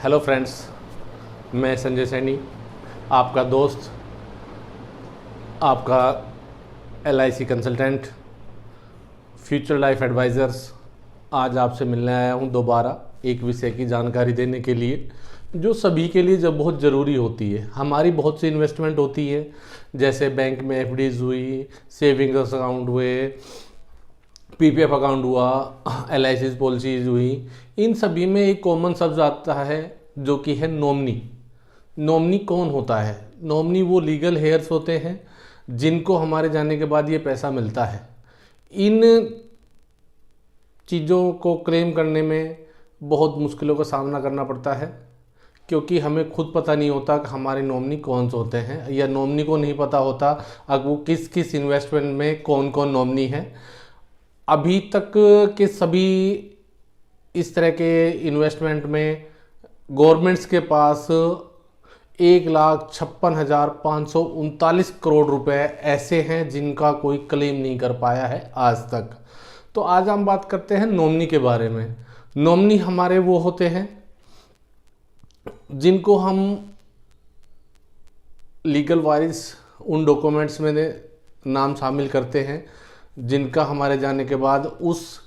Hello friends, मैं संजय सैनी, आपका दोस्त, आपका LIC consultant, future life advisers. आज आपसे मिलने आया हूं दोबारा एक विषय की जानकारी देने के लिए जो सभी के लिए जब बहुत ज़रूरी होती है। हमारी बहुत सी इन्वेस्टमेंट होती है, जैसे बैंक में FDs हुई, सेविंग्स अकाउंट हुए, PPF अकाउंट हुआ, LIC पॉलिसीज हुई। इन सभी में एक कॉमन शब्द आता है जो कि है नॉमिनी। नॉमिनी कौन होता है? नॉमिनी वो लीगल हेयर्स होते हैं जिनको हमारे जाने के बाद ये पैसा मिलता है। इन चीज़ों को क्लेम करने में बहुत मुश्किलों का सामना करना पड़ता है, क्योंकि हमें खुद पता नहीं होता कि हमारे नॉमिनी कौन से होते हैं, या नॉमिनी को नहीं पता होता अब वो किस किस इन्वेस्टमेंट में कौन कौन नॉमिनी है। अभी तक के सभी इस तरह के इन्वेस्टमेंट में गवर्नमेंट्स के पास 1,56,539 करोड़ रुपए ऐसे हैं जिनका कोई क्लेम नहीं कर पाया है आज तक। तो आज हम बात करते हैं नॉमिनी के बारे में। नॉमिनी हमारे वो होते हैं जिनको हम लीगल वाइज उन डॉक्यूमेंट्स में नाम शामिल करते हैं जिनका हमारे जाने के बाद उस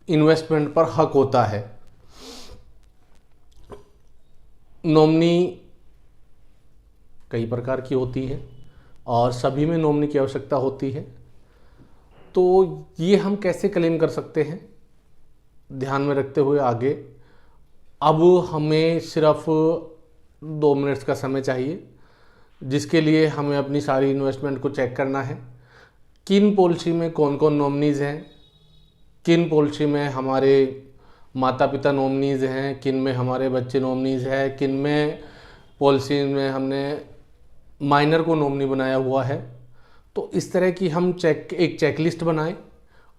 इन्वेस्टमेंट पर हक होता है। नॉमिनी कई प्रकार की होती है और सभी में नॉमिनी की आवश्यकता होती है। तो ये हम कैसे क्लेम कर सकते हैं, ध्यान में रखते हुए आगे अब हमें सिर्फ 2 मिनट्स का समय चाहिए, जिसके लिए हमें अपनी सारी इन्वेस्टमेंट को चेक करना है। किन पॉलिसी में कौन कौन नॉमिनीज़ हैं, किन पॉलिसी में हमारे माता पिता नॉमिनीज़ हैं, किन में हमारे बच्चे नॉमिनीज़ हैं, किन में पॉलिसी में हमने माइनर को नॉमिनी बनाया हुआ है। तो इस तरह की हम एक चेकलिस्ट बनाएं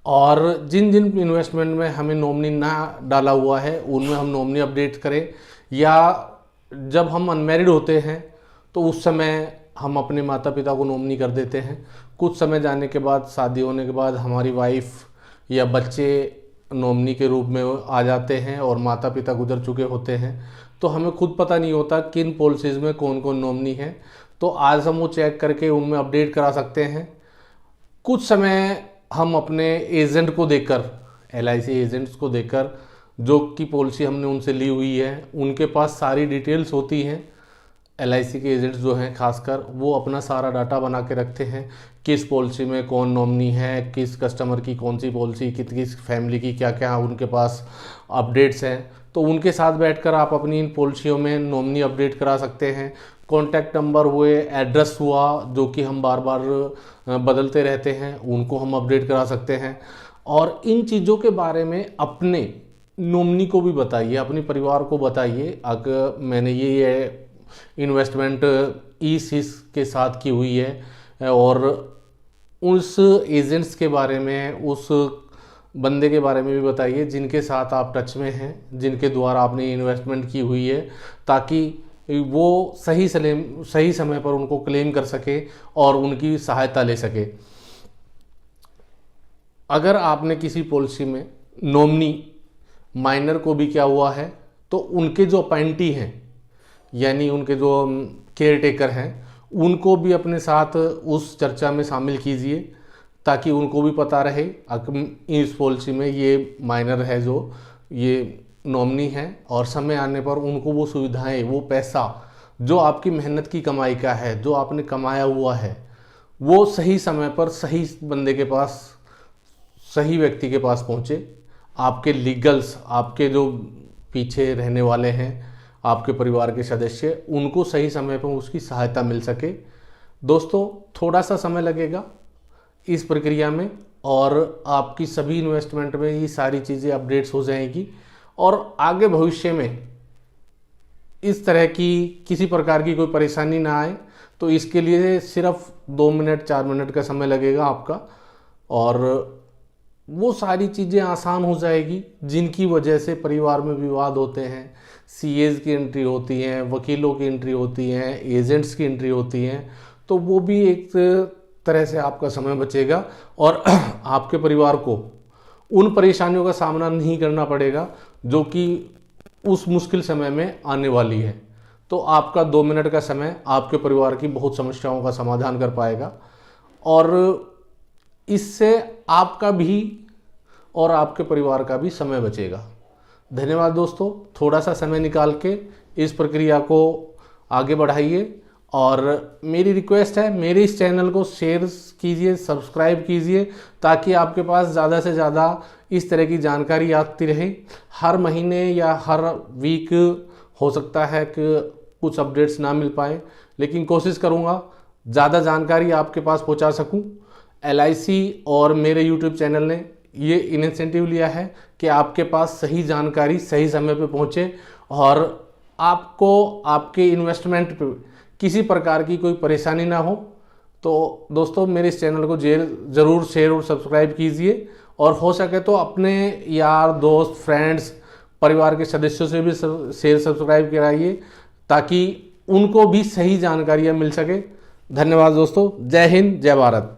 और जिन जिन इन्वेस्टमेंट में हमें नॉमिनी ना डाला हुआ है उनमें हम नॉमिनी अपडेट करें, या जब हम अनमैरिड होते हैं तो उस समय हम अपने माता पिता को नॉमिनी कर देते हैं। कुछ समय जाने के बाद, शादी होने के बाद, हमारी वाइफ या बच्चे नॉमिनी के रूप में आ जाते हैं और माता पिता गुजर चुके होते हैं। तो हमें खुद पता नहीं होता किन पॉलिसीज़ में कौन कौन नॉमिनी है। तो आज हम वो चेक करके उनमें अपडेट करा सकते हैं। कुछ समय हम अपने एजेंट को देकर, LIC एजेंट्स को देकर, जो कि पॉलिसी हमने उनसे ली हुई है, उनके पास सारी डिटेल्स होती हैं। LIC के एजेंट्स जो हैं खासकर, वो अपना सारा डाटा बना के रखते हैं, किस पॉलिसी में कौन नॉमिनी है, किस कस्टमर की कौन सी पॉलिसी, किस फैमिली की क्या क्या उनके पास अपडेट्स हैं। तो उनके साथ बैठकर आप अपनी इन पॉलिसियों में नॉमिनी अपडेट करा सकते हैं। कॉन्टैक्ट नंबर हुए, एड्रेस हुआ जो कि हम बार बार बदलते रहते हैं, उनको हम अपडेट करा सकते हैं। और इन चीज़ों के बारे में अपने नॉमिनी को भी बताइए, अपने परिवार को बताइए। अगर मैंने ये इन्वेस्टमेंट इस के साथ की हुई है, और उस एजेंट्स के बारे में, उस बंदे के बारे में भी बताइए जिनके साथ आप टच में हैं, जिनके द्वारा आपने इन्वेस्टमेंट की हुई है, ताकि वो सही समय पर उनको क्लेम कर सके और उनकी सहायता ले सके। अगर आपने किसी पॉलिसी में नॉमिनी माइनर को भी किया हुआ है तो उनके जो अपॉइंटी हैं, यानी उनके जो केयर टेकर हैं, उनको भी अपने साथ उस चर्चा में शामिल कीजिए, ताकि उनको भी पता रहे इस पॉलिसी में ये माइनर है, जो ये नॉमिनी है, और समय आने पर उनको वो सुविधाएं, वो पैसा जो आपकी मेहनत की कमाई का है, जो आपने कमाया हुआ है, वो सही समय पर सही बंदे के पास, सही व्यक्ति के पास पहुँचे। आपके लीगल्स, आपके जो पीछे रहने वाले हैं, आपके परिवार के सदस्य, उनको सही समय पर उसकी सहायता मिल सके। दोस्तों, थोड़ा सा समय लगेगा इस प्रक्रिया में, और आपकी सभी इन्वेस्टमेंट में ये सारी चीज़ें अपडेट्स हो जाएंगी, और आगे भविष्य में इस तरह की किसी प्रकार की कोई परेशानी ना आए। तो इसके लिए सिर्फ 2 मिनट 4 मिनट का समय लगेगा आपका, और वो सारी चीज़ें आसान हो जाएगी जिनकी वजह से परिवार में विवाद होते हैं। CAs की एंट्री होती हैं, वकीलों की एंट्री होती हैं, एजेंट्स की एंट्री होती हैं। तो वो भी एक तरह से आपका समय बचेगा और आपके परिवार को उन परेशानियों का सामना नहीं करना पड़ेगा जो कि उस मुश्किल समय में आने वाली है। तो आपका 2 मिनट का समय आपके परिवार की बहुत समस्याओं का समाधान कर पाएगा और इससे आपका भी और आपके परिवार का भी समय बचेगा। धन्यवाद दोस्तों, थोड़ा सा समय निकाल के इस प्रक्रिया को आगे बढ़ाइए और मेरी रिक्वेस्ट है, मेरे इस चैनल को शेयर कीजिए, सब्सक्राइब कीजिए, ताकि आपके पास ज़्यादा से ज़्यादा इस तरह की जानकारी आती रहे। हर महीने या हर वीक हो सकता है कि कुछ अपडेट्स ना मिल पाए, लेकिन कोशिश करूँगा ज़्यादा जानकारी आपके पास पहुँचा सकूँ। LIC और मेरे YouTube चैनल ने ये इनिशिएटिव लिया है कि आपके पास सही जानकारी सही समय पे पहुँचे और आपको आपके इन्वेस्टमेंट पे किसी प्रकार की कोई परेशानी ना हो। तो दोस्तों, मेरे इस चैनल को ज़रूर शेयर और सब्सक्राइब कीजिए और हो सके तो अपने यार दोस्त, फ्रेंड्स, परिवार के सदस्यों से भी शेयर सब्सक्राइब कराइए, ताकि उनको भी सही जानकारियाँ मिल सके। धन्यवाद दोस्तों, जय हिंद, जय भारत।